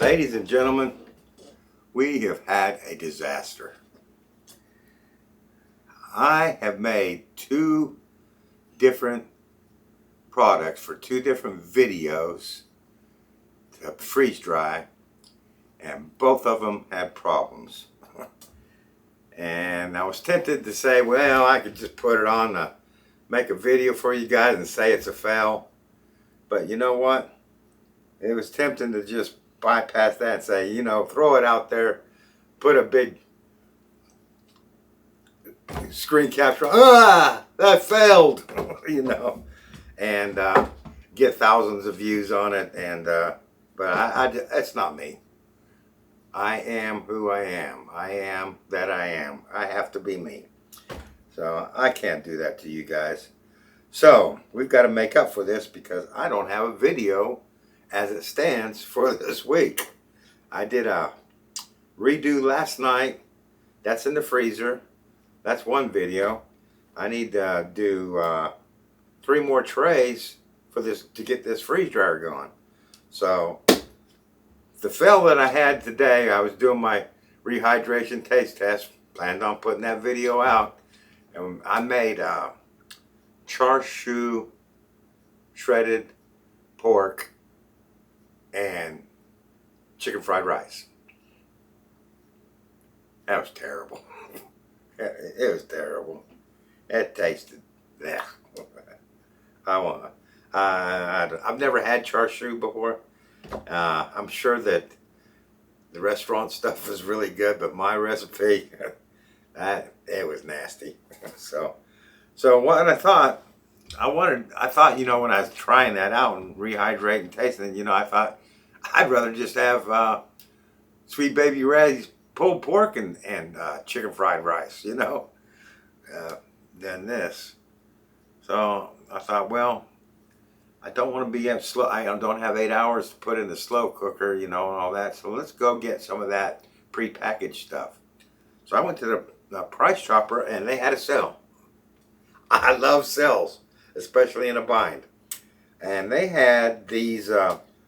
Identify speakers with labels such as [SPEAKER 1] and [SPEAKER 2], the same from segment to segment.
[SPEAKER 1] Ladies and gentlemen, we have had a disaster. I have made two different products for two different videos to freeze dry, and both of them had problems. And I was tempted to say, well, I could just put it on to make a video for you guys and say it's a fail. But you know what? It was tempting to just bypass that and say, you know, throw it out there, put a big screen capture, that failed, you know, and get thousands of views on it. And but that's not me. I am who I am. I am that I am. I have to be me. So I can't do that to you guys. So we've got to make up for this because I don't have a video as it stands for this week. I did a redo last night. That's in the freezer. That's one video. I need to do 3 more trays for this to get this freeze dryer going. So the fail that I had today, I was doing my rehydration taste test. Planned on putting that video out, and I made char siu shredded pork and chicken fried rice. That was terrible. It was terrible. It tasted, yeah. I've never had char siu before. I'm sure that the restaurant stuff was really good, but my recipe, it was nasty. So what I thought, you know, when I was trying that out and rehydrating and tasting it, you know, I thought I'd rather just have Sweet Baby Ray's pulled pork and chicken fried rice, you know, than this. So I thought, well, I don't want to be slow. I don't have 8 hours to put in the slow cooker, you know, and all that. So let's go get some of that prepackaged stuff. So I went to the Price Chopper, and they had a sale. I love sales, especially in a bind. And they had these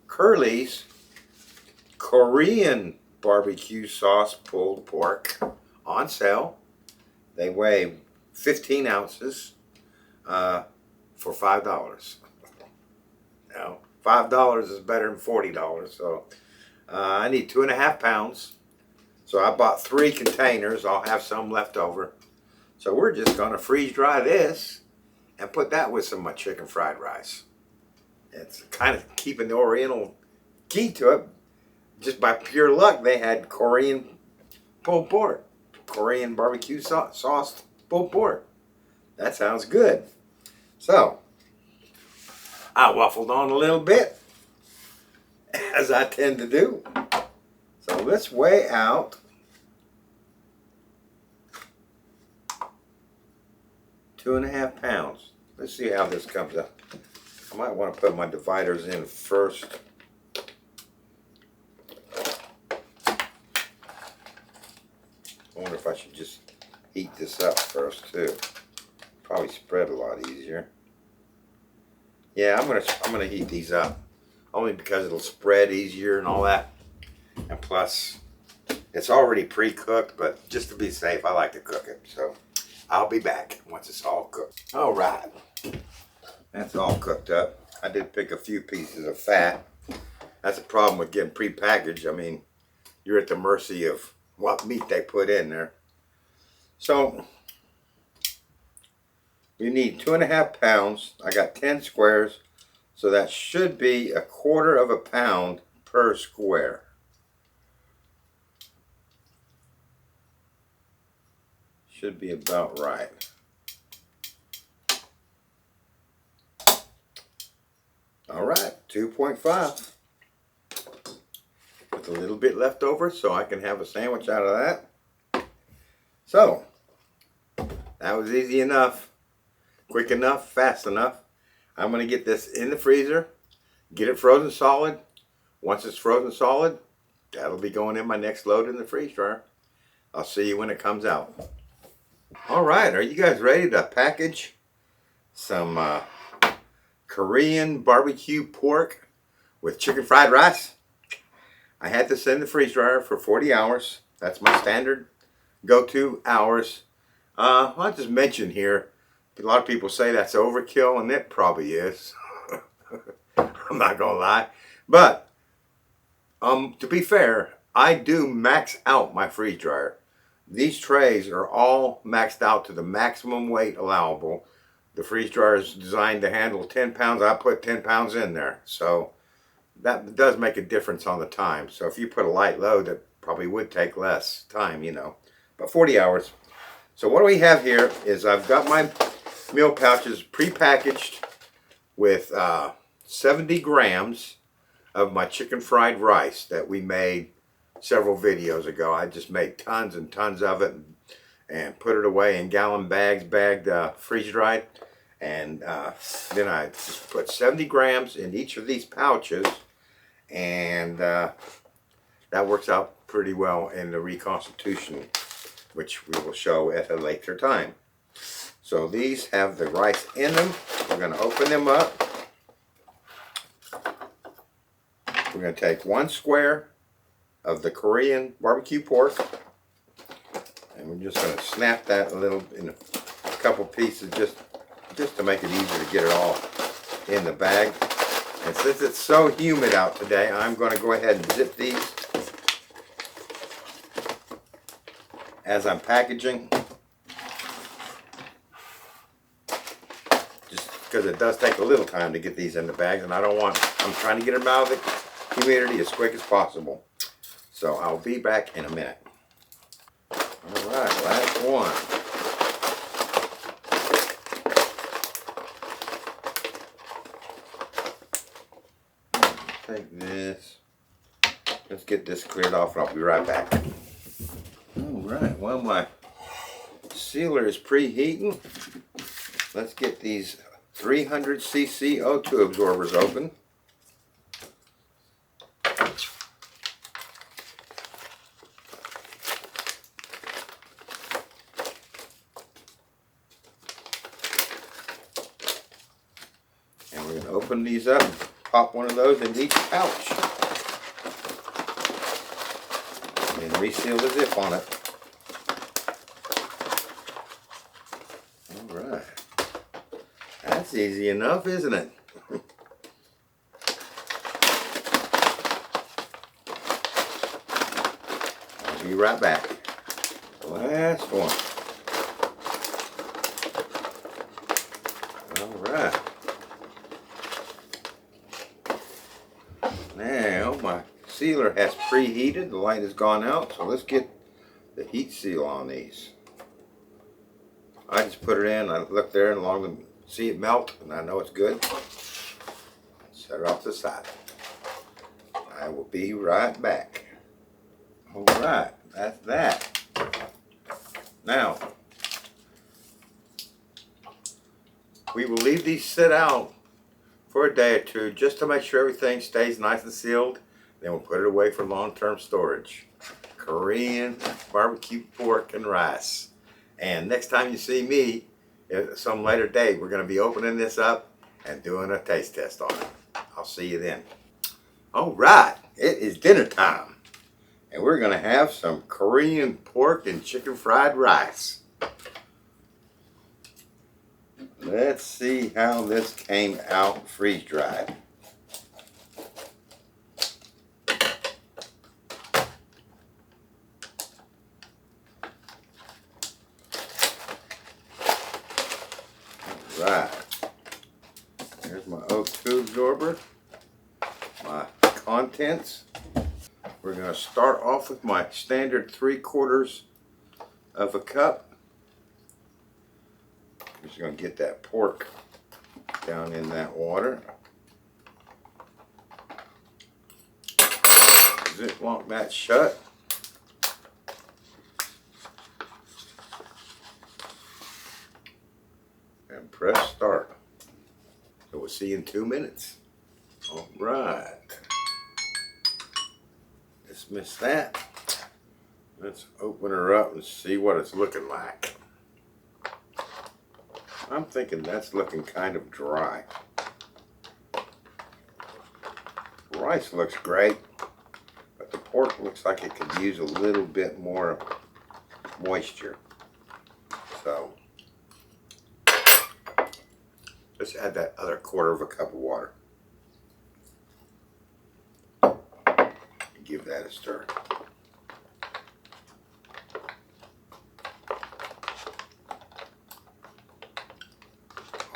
[SPEAKER 1] Curly's Korean barbecue sauce pulled pork on sale. They weigh 15 ounces for $5. Now, $5 is better than $40, so I need 2.5 pounds. So I bought 3 containers. I'll have some left over. So we're just going to freeze dry this and put that with some of my chicken fried rice. It's kind of keeping the Oriental key to it. Just by pure luck, they had Korean pulled pork, Korean barbecue sauce pulled pork. That sounds good. So I waffled on a little bit, as I tend to do. So let's weigh out 2.5 pounds. Let's see how this comes up. I might want to put my dividers in first. I wonder if I should just heat this up first too. Probably spread a lot easier. Yeah, I'm gonna heat these up, only because it'll spread easier and all that. And plus, it's already pre-cooked, but just to be safe, I like to cook it. So I'll be back once it's all cooked. All right, that's all cooked up. I did pick a few pieces of fat. That's the problem with getting pre-packaged. I mean, you're at the mercy of what meat they put in there. So you need 2.5 pounds. I got 10 squares, so that should be 1/4 pound per square. Should be about right. All right, 2.5. With a little bit left over so I can have a sandwich out of that. So that was easy enough, quick enough, fast enough. I'm going to get this in the freezer, get it frozen solid. Once it's frozen solid, that'll be going in my next load in the freeze dryer. I'll see you when it comes out. All right, are you guys ready to package some Korean barbecue pork with chicken fried rice? I had this in the freeze dryer for 40 hours. That's my standard go-to hours. I'll just mention here, a lot of people say that's overkill, and it probably is. I'm not gonna lie. But to be fair, I do max out my freeze dryer. These trays are all maxed out to the maximum weight allowable. The freeze dryer is designed to handle 10 pounds. I put 10 pounds in there. So that does make a difference on the time. So if you put a light load, that probably would take less time, you know. But 40 hours. So what we have here is I've got my meal pouches pre-packaged with 70 grams of my chicken fried rice that we made several videos ago. I just made tons and tons of it and put it away in gallon bags, bagged, freeze dried. And then I just put 70 grams in each of these pouches, and that works out pretty well in the reconstitution, which we will show at a later time. So these have the rice in them. We're going to open them up. We're going to take 1 square of the Korean barbecue pork, and we're just going to snap that a little in a couple pieces just to make it easier to get it all in the bag. And since it's so humid out today, I'm going to go ahead and zip these as I'm packaging, just because it does take a little time to get these in the bags, and I'm trying to get them out of the humidity as quick as possible. So I'll be back in a minute. All right, last one. Take this. Let's get this cleared off, and I'll be right back. All right, well, my sealer is preheating. Let's get these 300 cc O2 absorbers open. And we're going to open these up, pop one of those in each pouch, and reseal the zip on it. All right, that's easy enough, isn't it? I'll be right back. Last one. All right. Now my sealer has preheated. The light has gone out, so let's get the heat seal on these. I just put it in. I look there and long to see it melt, and I know it's good. Set it off to the side. I will be right back. All right, that's that. Now we will leave these sit out for a day or two just to make sure everything stays nice and sealed. Then we'll put it away for long-term storage. Korean barbecue pork and rice. And next time you see me, some later day, we're going to be opening this up and doing a taste test on it. I'll see you then. All right, it is dinner time. And we're going to have some Korean pork and chicken fried rice. Let's see how this came out freeze-dried. Right, here's my O2 absorber, my contents. We're going to start off with my standard 3/4 of a cup. I'm just going to get that pork down in that water. Ziploc that shut. And press start. So we'll see you in 2 minutes. All right. Dismiss that. Let's open her up and see what it's looking like. I'm thinking that's looking kind of dry. Rice looks great, but the pork looks like it could use a little bit more moisture. So let's add that other 1/4 cup of water. Give that a stir.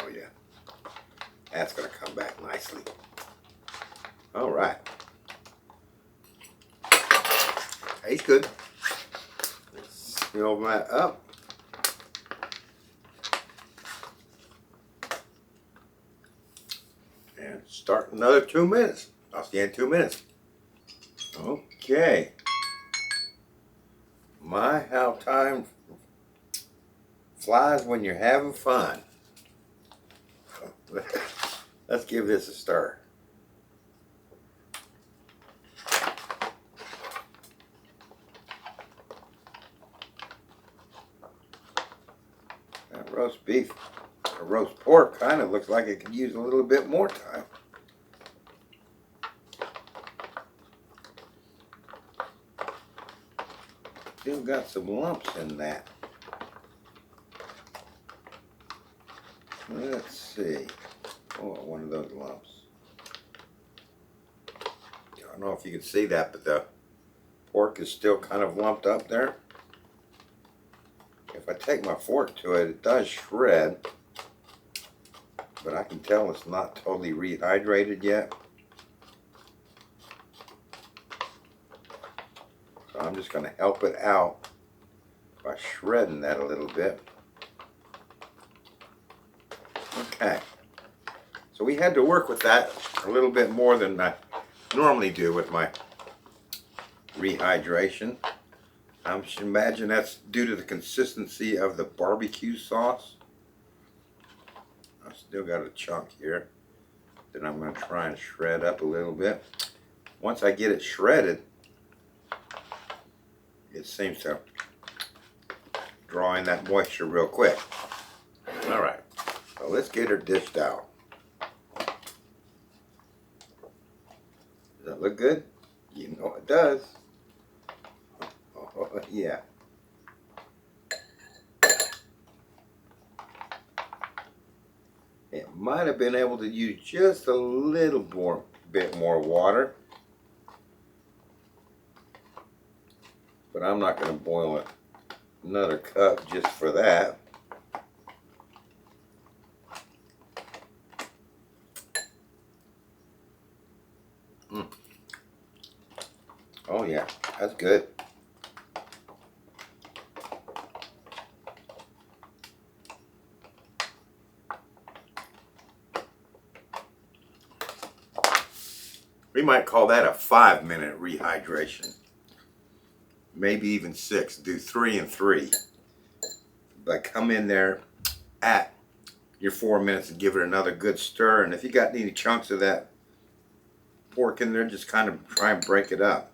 [SPEAKER 1] Oh yeah, that's gonna come back nicely. All right, tastes good. Let's fill that up. And start another 2 minutes. I'll see you in 2 minutes. Okay. My, how time flies when you're having fun. Let's give this a stir. That roast beef, or roast pork, kind of looks like it could use a little bit more time. Still got some lumps in that. Let's see. Oh, one of those lumps. I don't know if you can see that, but the pork is still kind of lumped up there. If I take my fork to it, it does shred, but I can tell it's not totally rehydrated yet. So I'm just going to help it out by shredding that a little bit. Okay. So we had to work with that a little bit more than I normally do with my rehydration. I should imagine that's due to the consistency of the barbecue sauce. I've still got a chunk here that I'm going to try and shred up a little bit. Once I get it shredded, it seems to draw in that moisture real quick. All right, so let's get her dished out. Does that look good? You know it does. Oh, yeah. It might have been able to use just a little bit more water, but I'm not going to boil another cup just for that. Oh yeah, that's good. We might call that a 5-minute rehydration. Maybe even 6. Do 3 and 3. But come in there at your 4 minutes and give it another good stir. And if you got any chunks of that pork in there, just kind of try and break it up.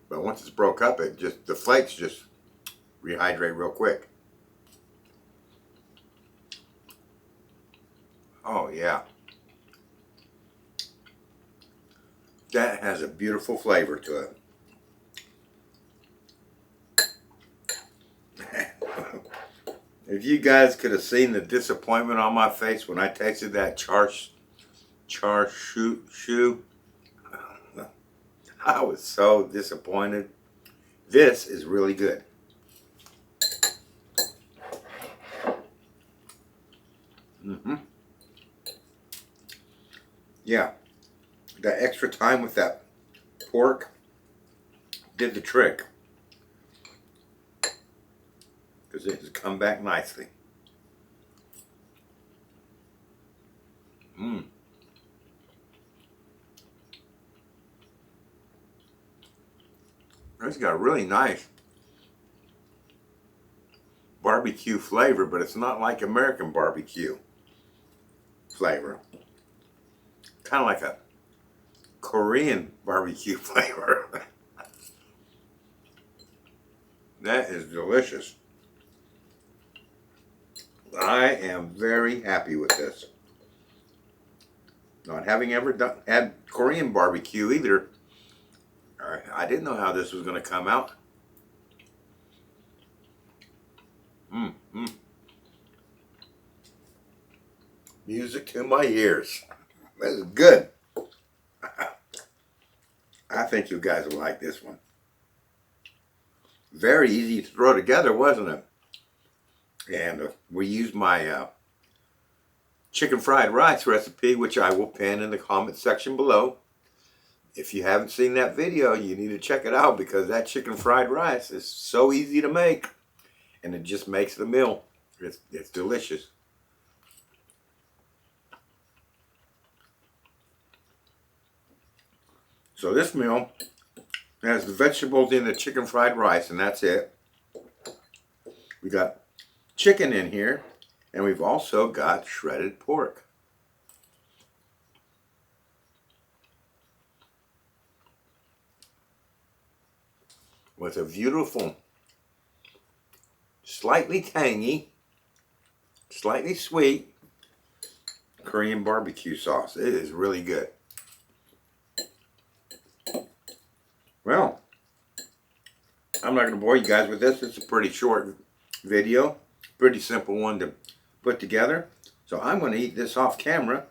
[SPEAKER 1] But once it's broke up, it just, the flakes just rehydrate real quick. Oh yeah. That has a beautiful flavor to it. If you guys could have seen the disappointment on my face when I tasted that char siu, I was so disappointed. This is really good. Yeah, that extra time with that pork did the trick, because it has come back nicely. It's got a really nice barbecue flavor, but it's not like American barbecue flavor. Kind of like a Korean barbecue flavor. That is delicious. I am very happy with this. Not having ever had Korean barbecue either, All right, I didn't know how this was going to come out. Music to my ears. This is good. I think you guys will like this one. Very easy to throw together, wasn't it? And we used my chicken fried rice recipe, which I will pin in the comment section below. If you haven't seen that video, you need to check it out because that chicken fried rice is so easy to make. And it just makes the meal. It's delicious. So this meal has the vegetables in the chicken fried rice, and that's it. We got chicken in here, and we've also got shredded pork. With a beautiful, slightly tangy, slightly sweet Korean barbecue sauce. It is really good. Well, I'm not going to bore you guys with this. It's a pretty short video. Pretty simple one to put together. So I'm going to eat this off camera.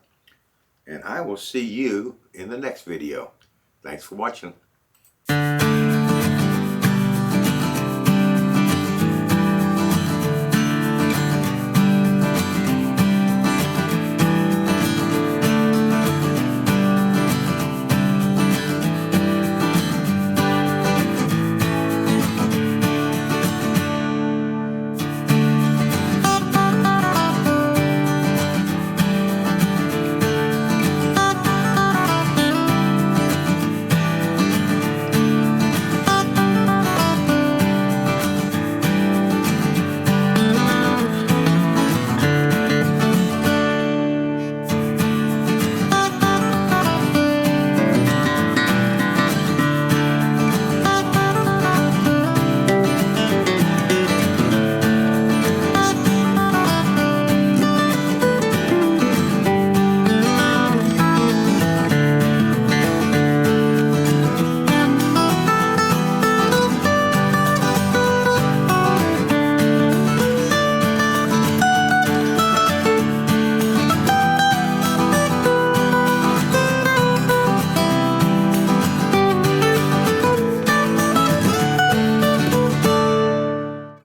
[SPEAKER 1] And I will see you in the next video. Thanks for watching.